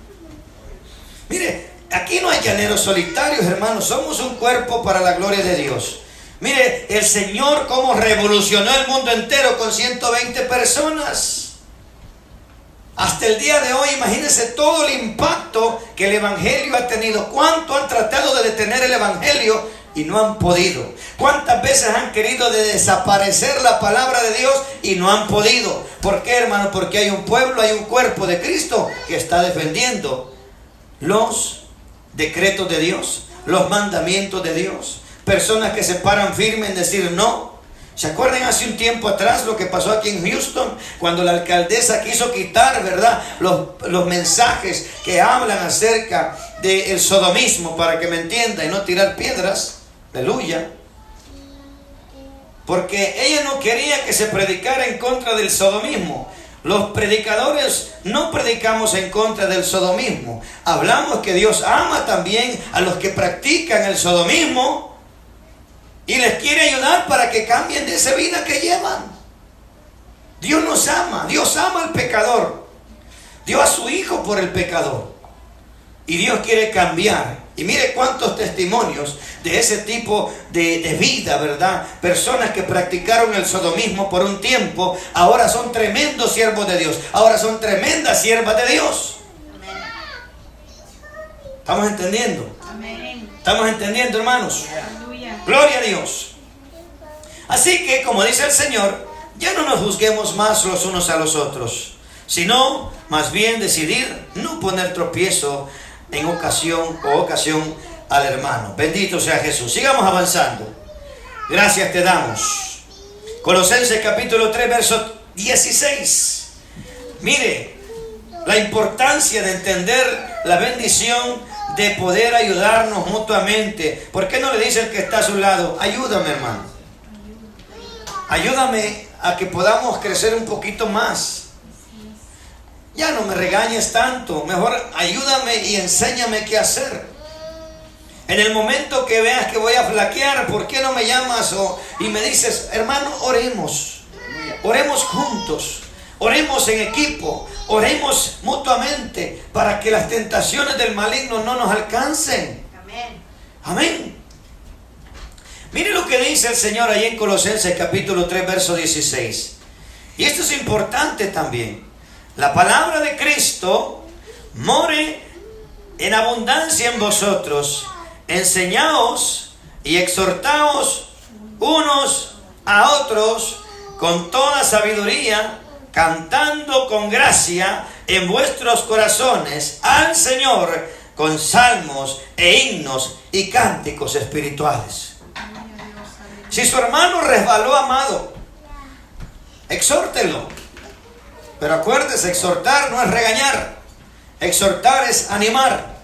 [SPEAKER 1] Mire, aquí no hay llaneros solitarios, hermanos. Somos un cuerpo para la gloria de Dios. Mire, el Señor cómo revolucionó el mundo entero con 120 personas. Hasta el día de hoy, imagínense todo el impacto que el Evangelio ha tenido. ¿Cuánto han tratado de detener el Evangelio y no han podido? ¿Cuántas veces han querido desaparecer la palabra de Dios y no han podido? ¿Por qué, hermano? Porque hay un pueblo, hay un cuerpo de Cristo que está defendiendo los decretos de Dios, los mandamientos de Dios. Personas que se paran firmes en decir no. ¿Se acuerdan hace un tiempo atrás lo que pasó aquí en Houston? Cuando la alcaldesa quiso quitar, ¿verdad?, los mensajes que hablan acerca del sodomismo, para que me entienda, y no tirar piedras. Aleluya. Porque ella no quería que se predicara en contra del sodomismo. Los predicadores no predicamos en contra del sodomismo. Hablamos que Dios ama también a los que practican el sodomismo y les quiere ayudar para que cambien de esa vida que llevan. Dios nos ama. Dios ama al pecador. Dio a su Hijo por el pecador. Y Dios quiere cambiar. Y mire cuántos testimonios de ese tipo de vida, ¿verdad? Personas que practicaron el sodomismo por un tiempo, ahora son tremendos siervos de Dios. Ahora son tremendas siervas de Dios. ¿Estamos entendiendo?
[SPEAKER 3] Amén.
[SPEAKER 1] ¿Estamos entendiendo, hermanos?
[SPEAKER 3] Aleluya.
[SPEAKER 1] Gloria a Dios. Así que, como dice el Señor, ya no nos juzguemos más los unos a los otros, sino más bien decidir no poner tropiezo en ocasión al hermano. Bendito sea Jesús. Sigamos avanzando. Gracias te damos. Colosenses capítulo 3, verso 16. Mire la importancia de entender la bendición de poder ayudarnos mutuamente. ¿Por qué no le dice el que está a su lado: ayúdame, hermano? Ayúdame a que podamos crecer un poquito más. Ya no me regañes tanto, mejor ayúdame y enséñame qué hacer. En el momento que veas que voy a flaquear, ¿por qué no me llamas y me dices: hermano, oremos? Oremos juntos, oremos en equipo, oremos mutuamente para que las tentaciones del maligno no nos alcancen.
[SPEAKER 4] Amén.
[SPEAKER 1] Amén. Mire lo que dice el Señor ahí en Colosenses capítulo 3, verso 16. Y esto es importante también. La palabra de Cristo more en abundancia en vosotros. Enseñaos y exhortaos unos a otros con toda sabiduría, cantando con gracia en vuestros corazones al Señor con salmos e himnos y cánticos espirituales. Si su hermano resbaló, amado, exhórtelo. Pero acuérdese, exhortar no es regañar. Exhortar es animar.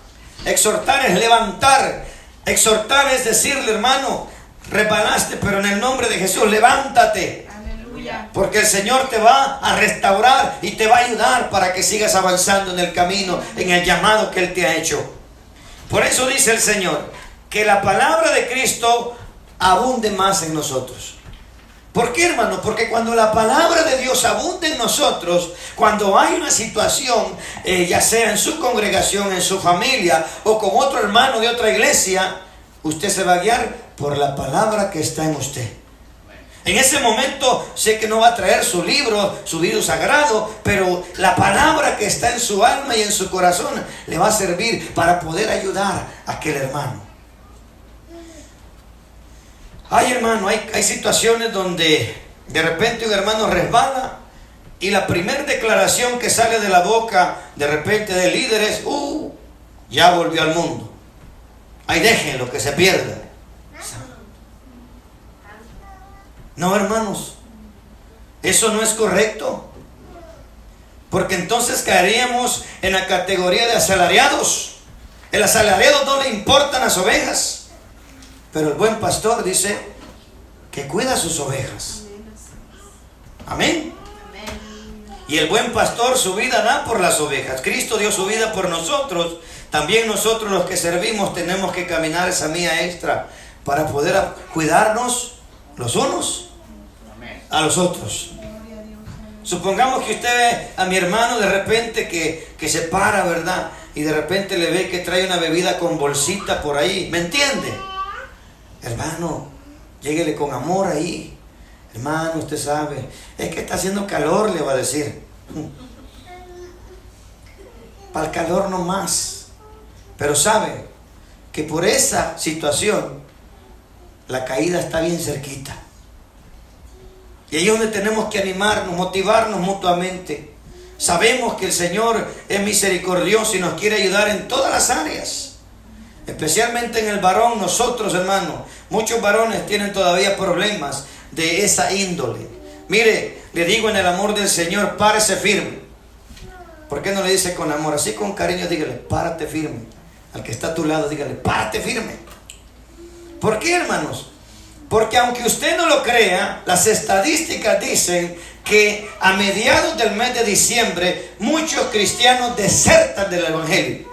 [SPEAKER 1] Exhortar es levantar. Exhortar es decirle: hermano, resbalaste, pero en el nombre de Jesús, levántate.
[SPEAKER 3] Aleluya.
[SPEAKER 1] Porque el Señor te va a restaurar y te va a ayudar para que sigas avanzando en el camino, en el llamado que Él te ha hecho. Por eso dice el Señor que la palabra de Cristo abunde más en nosotros. ¿Por qué, hermano? Porque cuando la palabra de Dios abunde en nosotros, cuando hay una situación, ya sea en su congregación, en su familia o con otro hermano de otra iglesia, usted se va a guiar por la palabra que está en usted. En ese momento sé que no va a traer su libro sagrado, pero la palabra que está en su alma y en su corazón le va a servir para poder ayudar a aquel hermano. Ay, hermano, hay situaciones donde de repente un hermano resbala y la primera declaración que sale de la boca de repente del líder es: ya volvió al mundo. Ay, déjenlo que se pierda. No, hermanos, eso no es correcto, porque entonces caeríamos en la categoría de asalariados. El asalariado no le importan las ovejas, pero el buen pastor dice que cuida sus ovejas. Amén. Y el buen pastor su vida da por las ovejas. Cristo dio su vida por nosotros. También nosotros, los que servimos, tenemos que caminar esa milla extra para poder cuidarnos los unos a los otros. Supongamos que usted ve a mi hermano de repente que se para, ¿verdad? Y de repente le ve que trae una bebida con bolsita por ahí. ¿Me entiende? Hermano, lléguele con amor ahí. Hermano, usted sabe, es que está haciendo calor, le va a decir. Para el calor no más. Pero sabe que por esa situación la caída está bien cerquita. Y ahí es donde tenemos que animarnos, motivarnos mutuamente. Sabemos que el Señor es misericordioso y nos quiere ayudar en todas las áreas. Especialmente en el varón, nosotros, hermanos, muchos varones tienen todavía problemas de esa índole. Mire, le digo en el amor del Señor: párese firme. ¿Por qué no le dice con amor? Así con cariño, dígale: párate firme. Al que está a tu lado, dígale: párate firme. ¿Por qué, hermanos? Porque aunque usted no lo crea, las estadísticas dicen que a mediados del mes de diciembre muchos cristianos desertan del evangelio.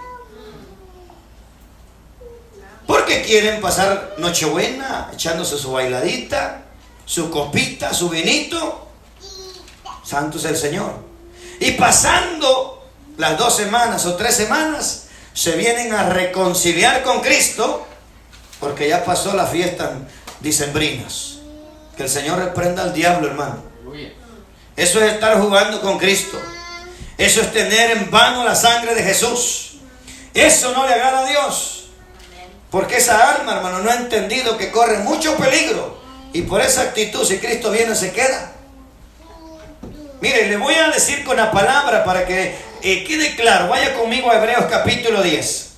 [SPEAKER 1] Porque quieren pasar Nochebuena echándose su bailadita, su copita, su vinito. Santo es el Señor. Y pasando las 2 semanas o 3 semanas, se vienen a reconciliar con Cristo, porque ya pasó la fiesta dicembrinas. Que el Señor reprenda al diablo, hermano. Eso es estar jugando con Cristo. Eso es tener en vano la sangre de Jesús. Eso no le agrada a Dios. Porque esa alma, hermano, no ha entendido que corre mucho peligro. Y por esa actitud, si Cristo viene, se queda. Mire, le voy a decir con la palabra para que quede claro. Vaya conmigo a Hebreos capítulo 10.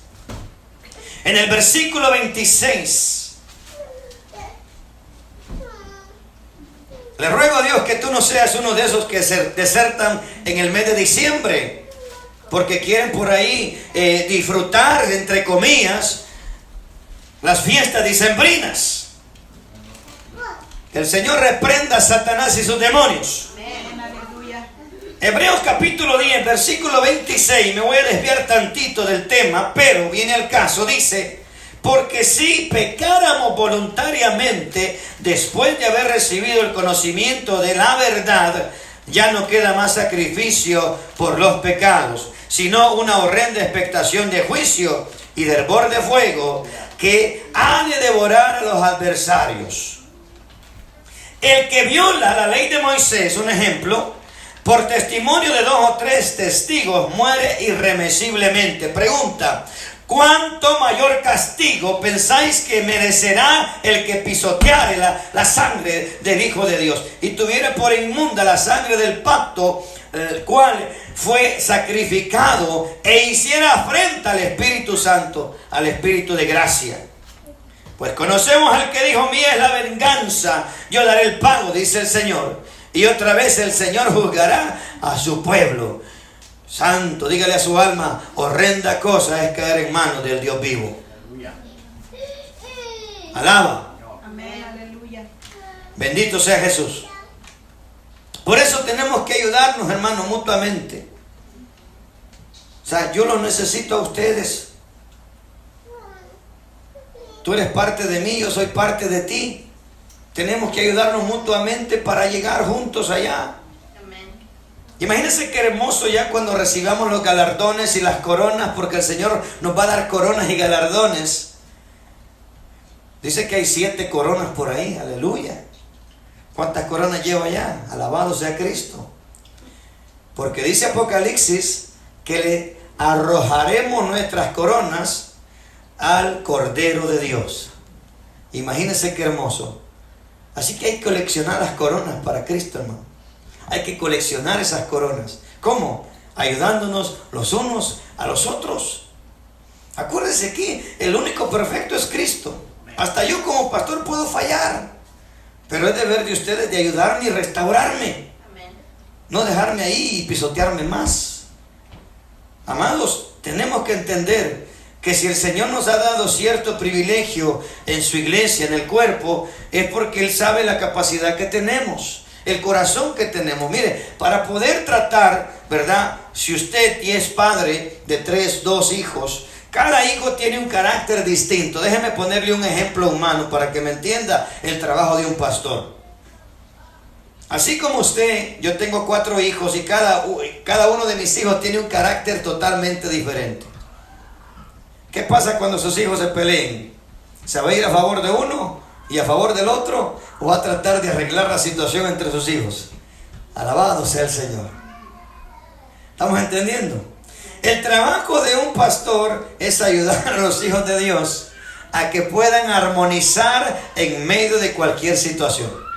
[SPEAKER 1] En el versículo 26. Le ruego a Dios que tú no seas uno de esos que se desertan en el mes de diciembre, porque quieren por ahí disfrutar, entre comillas, las fiestas dicembrinas. Que el Señor reprenda a Satanás y sus demonios.
[SPEAKER 3] Amén, aleluya.
[SPEAKER 1] Hebreos capítulo 10, versículo 26. Me voy a desviar tantito del tema, pero viene al caso. Dice: porque si pecáramos voluntariamente después de haber recibido el conocimiento de la verdad, ya no queda más sacrificio por los pecados, sino una horrenda expectación de juicio y de hervor de fuego que ha de devorar a los adversarios. El que viola la ley de Moisés, un ejemplo, por testimonio de 2 o 3 testigos, muere irremisiblemente. Pregunta: ¿cuánto mayor castigo pensáis que merecerá el que pisoteare la sangre del Hijo de Dios y tuviera por inmunda la sangre del pacto, el cual fue sacrificado, e hiciera afrenta al Espíritu Santo, al Espíritu de gracia? Pues conocemos al que dijo: mía es la venganza, yo daré el pago, dice el Señor. Y otra vez el Señor juzgará a su pueblo. Santo, dígale a su alma: horrenda cosa es caer en manos del Dios vivo. Alaba.
[SPEAKER 3] Amén, aleluya.
[SPEAKER 1] Bendito sea Jesús. Por eso tenemos que ayudarnos, hermanos, mutuamente. O sea, yo los necesito a ustedes. Tú eres parte de mí, yo soy parte de ti. Tenemos que ayudarnos mutuamente para llegar juntos allá. Imagínense qué hermoso ya cuando recibamos los galardones y las coronas, porque el Señor nos va a dar coronas y galardones. Dice que hay 7 coronas por ahí, aleluya. ¿Cuántas coronas llevo allá? Alabado sea Cristo. Porque dice Apocalipsis que le arrojaremos nuestras coronas al Cordero de Dios. Imagínense qué hermoso. Así que hay que coleccionar las coronas para Cristo, hermano. Hay que coleccionar esas coronas. ¿Cómo? Ayudándonos los unos a los otros. Acuérdense que el único perfecto es Cristo. Hasta yo como pastor puedo fallar, pero es deber de ustedes de ayudarme y restaurarme. No dejarme ahí y pisotearme más. Amados, tenemos que entender que si el Señor nos ha dado cierto privilegio en su iglesia, en el cuerpo, es porque Él sabe la capacidad que tenemos, el corazón que tenemos. Mire, para poder tratar, ¿verdad? Si usted es padre de 3, 2 hijos, cada hijo tiene un carácter distinto. Déjeme ponerle un ejemplo humano para que me entienda el trabajo de un pastor. Así como usted, yo tengo 4 hijos y cada uno de mis hijos tiene un carácter totalmente diferente. ¿Qué pasa cuando sus hijos se peleen? ¿Se va a ir a favor de uno y a favor del otro, o va a tratar de arreglar la situación entre sus hijos? Alabado sea el Señor. ¿Estamos entendiendo? El trabajo de un pastor es ayudar a los hijos de Dios a que puedan armonizar en medio de cualquier situación.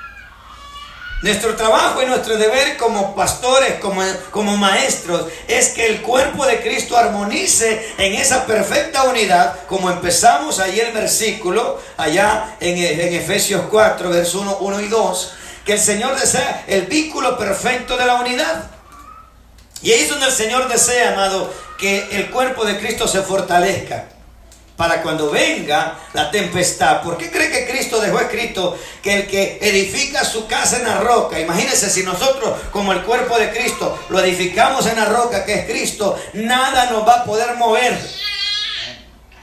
[SPEAKER 1] Nuestro trabajo y nuestro deber como pastores, como maestros, es que el cuerpo de Cristo armonice en esa perfecta unidad, como empezamos ayer el versículo, allá en Efesios 4, versos 1 y 2, que el Señor desea el vínculo perfecto de la unidad. Y ahí es donde el Señor desea, amado, que el cuerpo de Cristo se fortalezca para cuando venga la tempestad. ¿Por qué cree que Cristo dejó escrito que el que edifica su casa en la roca? Imagínense, si nosotros como el cuerpo de Cristo lo edificamos en la roca que es Cristo, nada nos va a poder mover.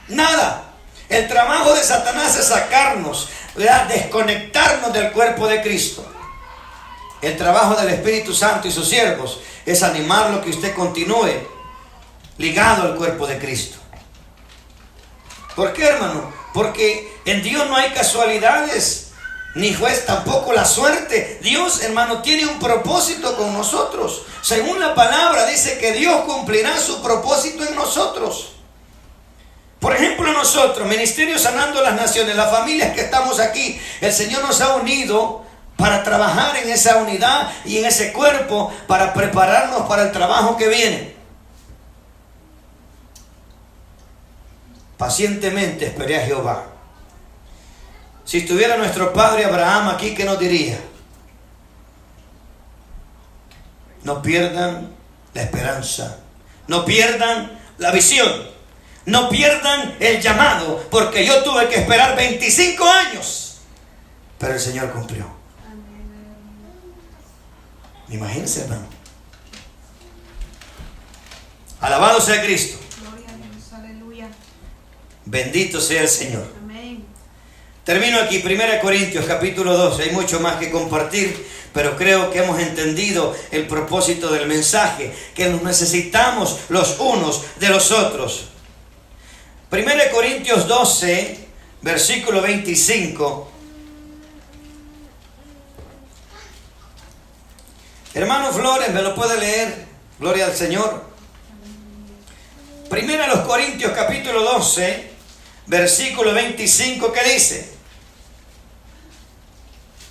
[SPEAKER 1] Nada. El trabajo de Satanás es sacarnos, ¿verdad? Desconectarnos del cuerpo de Cristo. El trabajo del Espíritu Santo y sus siervos es animarlo que usted continúe ligado al cuerpo de Cristo. ¿Por qué, hermano? Porque en Dios no hay casualidades, ni juez tampoco la suerte. Dios, hermano, tiene un propósito con nosotros. Según la palabra dice que Dios cumplirá su propósito en nosotros. Por ejemplo, nosotros, Ministerio Sanando las Naciones, las familias que estamos aquí, el Señor nos ha unido para trabajar en esa unidad y en ese cuerpo, para prepararnos para el trabajo que viene. Pacientemente esperé a Jehová. Si estuviera nuestro padre Abraham aquí, ¿qué nos diría? No pierdan la esperanza, no pierdan la visión, no pierdan el llamado, porque yo tuve que esperar 25 años, pero el Señor cumplió. Imagínense, hermano. Alabado sea Cristo.
[SPEAKER 3] Gloria a Dios, aleluya.
[SPEAKER 1] Bendito sea el Señor.
[SPEAKER 3] Amén.
[SPEAKER 1] Termino aquí, 1 Corintios capítulo 12. Hay mucho más que compartir, pero creo que hemos entendido el propósito del mensaje, que nos necesitamos los unos de los otros. 1 Corintios 12, versículo 25. Hermano Flores, ¿me lo puede leer? Gloria al Señor. 1 Corintios capítulo 12, versículo 25, ¿qué dice?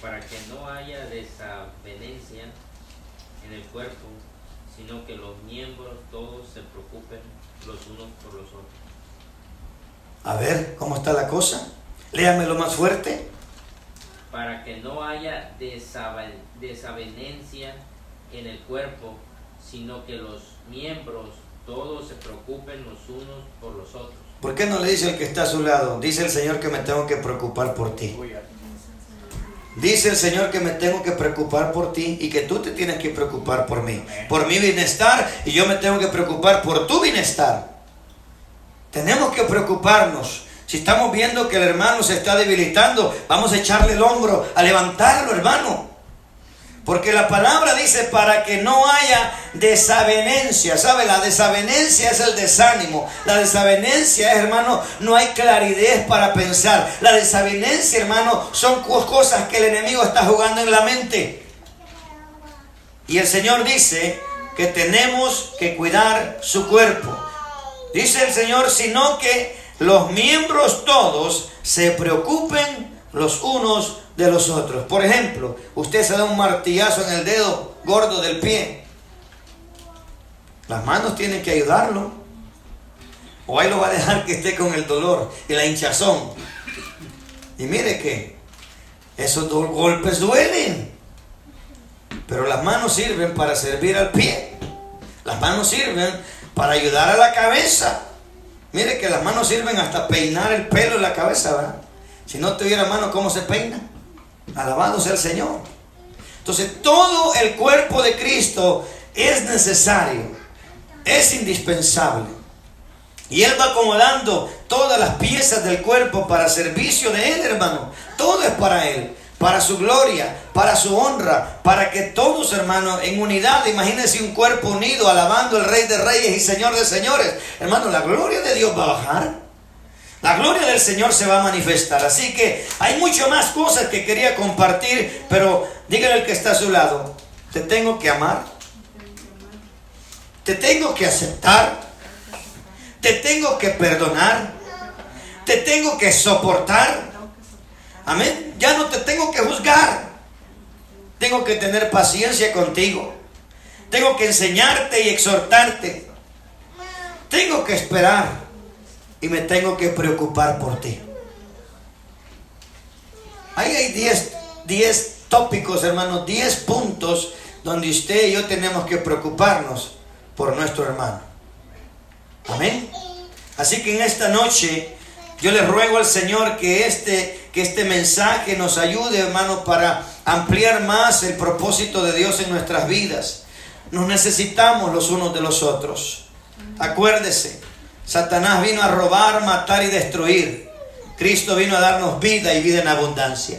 [SPEAKER 4] Para que no haya desavenencia en el cuerpo, sino que los miembros todos se preocupen los unos por los otros.
[SPEAKER 1] A ver, ¿cómo está la cosa? Léamelo más fuerte.
[SPEAKER 4] Para que no haya desavenencia en el cuerpo, sino que los miembros todos se preocupen los unos por los otros.
[SPEAKER 1] ¿Por qué no le dice al que está a su lado? Dice el Señor que me tengo que preocupar por ti. Dice el Señor que me tengo que preocupar por ti y que tú te tienes que preocupar por mí. Por mi bienestar, y yo me tengo que preocupar por tu bienestar. Tenemos que preocuparnos. Si estamos viendo que el hermano se está debilitando, vamos a echarle el hombro, a levantarlo, hermano. Porque la palabra dice para que no haya desavenencia. ¿Sabe? La desavenencia es el desánimo. La desavenencia es, hermano, no hay claridad para pensar. La desavenencia, hermano, son cosas que el enemigo está jugando en la mente. Y el Señor dice que tenemos que cuidar su cuerpo. Dice el Señor, sino que los miembros todos se preocupen los unos de los otros. Por ejemplo, usted se da un martillazo en el dedo gordo del pie. Las manos tienen que ayudarlo. O ahí lo va a dejar que esté con el dolor y la hinchazón. Y mire que esos dos golpes duelen. Pero las manos sirven para servir al pie. Las manos sirven para ayudar a la cabeza. Mire que las manos sirven hasta peinar el pelo en la cabeza, ¿verdad? Si no tuviera mano, ¿cómo se peina? Alabado sea el Señor. Entonces, todo el cuerpo de Cristo es necesario, es indispensable. Y Él va acomodando todas las piezas del cuerpo para servicio de Él, hermano. Todo es para Él, para su gloria, para su honra, para que todos, hermanos, en unidad, imagínense un cuerpo unido, alabando al Rey de Reyes y Señor de Señores. Hermano, la gloria de Dios va a bajar. La gloria del Señor se va a manifestar. Así que hay mucho más cosas que quería compartir, pero dígale al que está a su lado: te tengo que amar, te tengo que aceptar, te tengo que perdonar, te tengo que soportar. Amén. Ya no te tengo que juzgar. Tengo que tener paciencia contigo. Tengo que enseñarte y exhortarte. Tengo que esperar. Y me tengo que preocupar por ti. Ahí hay 10 tópicos, hermanos, 10 puntos donde usted y yo tenemos que preocuparnos por nuestro hermano. Amén. Así que en esta noche yo le ruego al Señor que este mensaje nos ayude, hermano, para ampliar más el propósito de Dios en nuestras vidas. Nos necesitamos los unos de los otros. Acuérdese, Satanás vino a robar, matar y destruir. Cristo vino a darnos vida y vida en abundancia.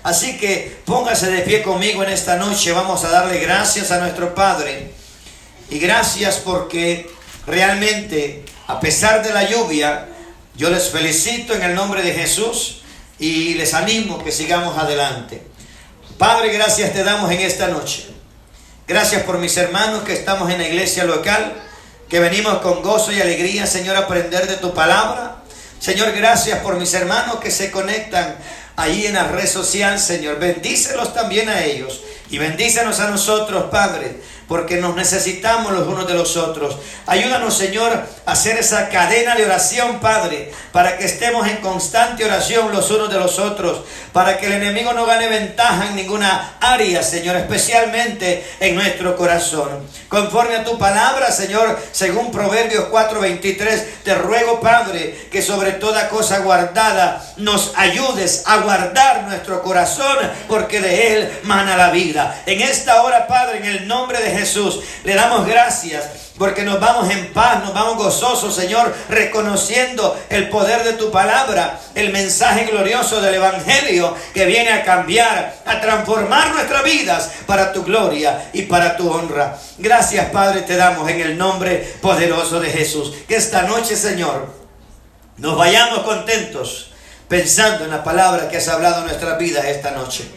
[SPEAKER 1] Así que póngase de pie conmigo en esta noche. Vamos a darle gracias a nuestro Padre. Y gracias porque realmente, a pesar de la lluvia, yo les felicito en el nombre de Jesús y les animo que sigamos adelante. Padre, gracias te damos en esta noche. Gracias por mis hermanos que estamos en la iglesia local, que venimos con gozo y alegría, Señor, a aprender de tu palabra. Señor, gracias por mis hermanos que se conectan allí en la red social, Señor. Bendícelos también a ellos y bendícenos a nosotros, Padre, porque nos necesitamos los unos de los otros. Ayúdanos, Señor, a hacer esa cadena de oración, Padre, para que estemos en constante oración los unos de los otros, para que el enemigo no gane ventaja en ninguna área, Señor, especialmente en nuestro corazón. Conforme a tu palabra, Señor, según Proverbios 4:23, te ruego, Padre, que sobre toda cosa guardada nos ayudes a guardar nuestro corazón, porque de él mana la vida. En esta hora, Padre, en el nombre de Jesús, le damos gracias porque nos vamos en paz, nos vamos gozosos, Señor, reconociendo el poder de tu palabra, el mensaje glorioso del Evangelio que viene a cambiar, a transformar nuestras vidas para tu gloria y para tu honra. Gracias, Padre, te damos en el nombre poderoso de Jesús. Que esta noche, Señor, nos vayamos contentos pensando en la palabra que has hablado en nuestras vidas esta noche.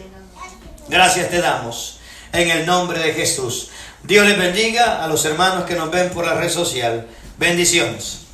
[SPEAKER 1] Gracias te damos en el nombre de Jesús. Dios les bendiga a los hermanos que nos ven por la red social. Bendiciones.